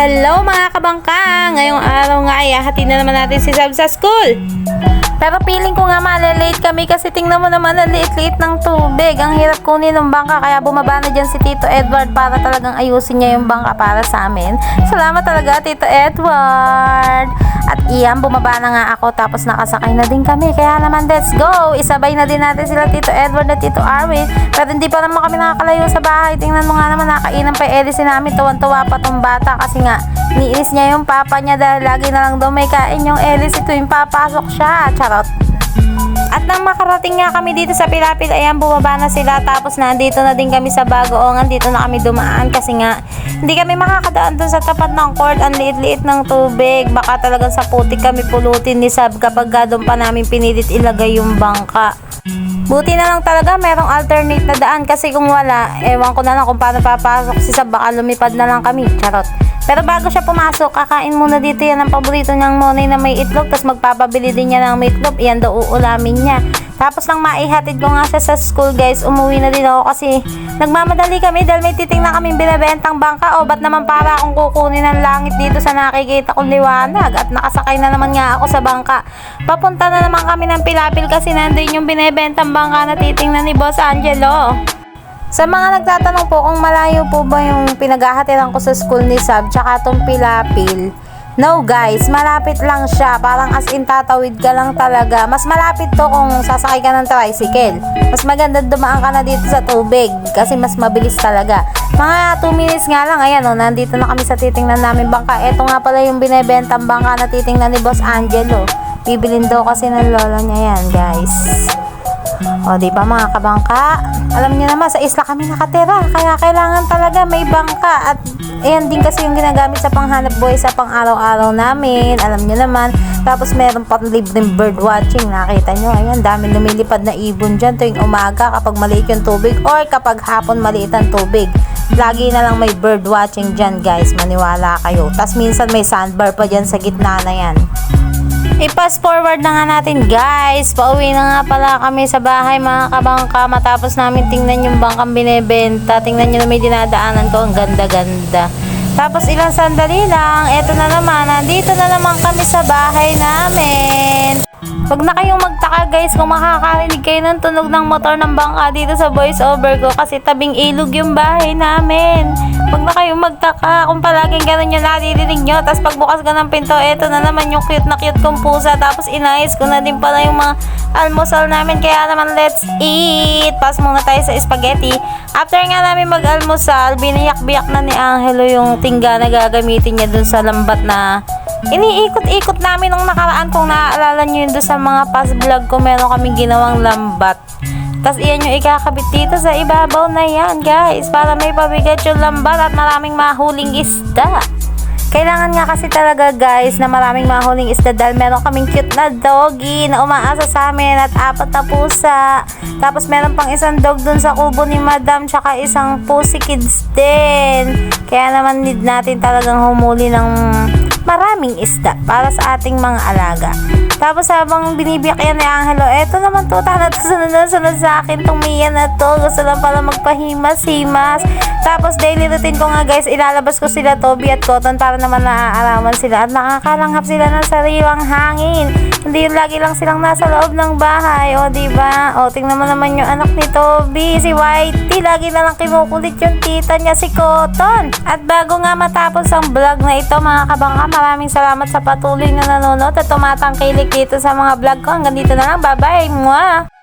Hello mga kabangka! Ngayong araw nga ay hatid na naman natin si Sab sa school. Pero feeling ko nga malilate kami kasi tingnan mo naman ang liit-liit ng tubig. Ang hirap kunin ng bangka kaya bumaba na dyan si Tito Edward para talagang ayusin niya yung bangka para sa amin. Salamat talaga Tito Edward! At iyan, bumaba na nga ako tapos nakasakay na din kami. Kaya naman let's go! Isabay na din natin sila Tito Edward at Tito Arwin. Pero hindi pa naman kami nakakalayo sa bahay. Tingnan mo nga naman nakainan pa Elise namin. Tuwan-tuwa pa tong bata kasi nga niinis niya yung papa niya dahil lagi na lang daw may kain yung Elise. Ito yung papasok siya. Charot! At nang makarating nga kami dito sa Pilapil, ayan, bumaba na sila. Tapos nandito na din kami sa Bagoongan. Dito na kami dumaan kasi nga hindi kami makakadaan dun sa tapat ng court. Ang liit-liit ng tubig. Baka talagang sa putik kami pulutin ni Sab kapag doon pa namin pinilit ilagay yung bangka. Buti na lang talaga merong alternate na daan kasi kung wala, ewan ko na lang kung paano papasok si Sab. Baka lumipad na lang kami. Charot. Pero bago siya pumasok, kakain muna dito yan ang paborito niyang monay na may itlog. Tapos magpapabili din niya ng may itlog. Iyan daw uulamin niya. Tapos nang maihatid ko nga siya sa school guys, umuwi na din ako kasi nagmamadali kami dahil may titing na kaming binibentang bangka. O ba't naman para akong kukunin ng langit dito sa nakikita kong liwanag. At nakasakay na naman nga ako sa bangka. Papunta na naman kami ng Pilapil kasi nandun yung binibentang bangka na titingnan ni Boss Angelo. Sa mga nagtatanong po kung malayo po ba yung pinaghahatiran ko sa school ni Sab tsaka tong Pilapil, no guys, malapit lang siya. Parang as in tatawid ka lang talaga. Mas malapit to kung sasakay ka ng tricycle. Mas maganda dumaan ka na dito sa tubig kasi mas mabilis talaga. Mga 2 minutes nga lang, ayan o, nandito na kami sa titingnan namin bangka. Ito nga pala yung binebentang bangka na titingnan ni Boss Angelo. Bibilin daw kasi ng lolo niya yan guys. O, di ba mga kabangka? Alam niyo naman, sa isla kami nakatira. Kaya kailangan talaga may bangka. At ayan din kasi yung ginagamit sa panghanap buhay sa pang-araw-araw namin. Alam niyo naman. Tapos meron pang libreng bird watching. Nakita niyo, ayan, daming lumilipad na ibon dyan tuwing umaga kapag maliit yung tubig or kapag hapon maliit ang tubig. Lagi na lang may bird watching dyan guys. Maniwala kayo. Tapos minsan may sandbar pa dyan sa gitna na yan. I-fast forward na nga natin guys. Pauwi na nga pala kami sa bahay mga kabangka. Matapos namin tingnan yung bangkang binebenta. Tingnan nyo na may dinadaanan ko. Ang ganda-ganda. Tapos ilang sandali lang. Eto na naman. Nandito na naman kami sa bahay namin. Huwag na kayong magtaka guys kung makakarinig kayo ng tunog ng motor ng bangka dito sa voice over ko. Kasi tabing ilog yung bahay namin. Huwag na kayong magtaka kung palaging ganun yung naririnig nyo. Tapos pagbukas ka ng pinto, eto na naman yung cute na cute kong pusa. Tapos inayos ko na din pala yung mga almusal namin. Kaya naman let's eat. Pas muna tayo sa spaghetti. After nga namin mag-almusal, biniyak-biyak na ni Angelo yung tingga na gagamitin niya dun sa lambat na iniikot-ikot namin nung nakaraan. Kung naaalala nyo yun dun sa mga past vlog ko, meron kaming ginawang lambat. Tapos iyan yung ikakabit dito sa ibabaw na yan guys, para may pabigat yung lambat at maraming mahuling isda. Kailangan nga kasi talaga guys na maraming mahuling isda dahil meron kaming cute na doggy na umaasa sa amin at 4 na pusa. Tapos meron pang isang dog dun sa kubo ni Madam tsaka isang pussy kids din. Kaya naman need natin talagang humuli ng maraming isda para sa ating mga alaga. Tapos habang binibiyak yan ni Angelo, eto naman to, tana to, sunod sa akin tong Mia na to. Gusto lang pala magpahimas-himas. Tapos daily routine ko nga guys, ilalabas ko sila Toby at Cotton para naman naaarawan sila at nakakalanghap sila ng sariwang hangin. Hindi lagi lang silang nasa loob ng bahay, o diba? O tingnan mo naman yung anak ni Toby, si Whitey, lagi na lang kinukulit yung tita niya si Cotton. At bago nga matapos ang vlog na ito mga kabangka, maraming salamat sa patuloy na nanonood at tumatangkilik dito sa mga vlog ko. Hanggang dito na lang, bye bye! Mwah!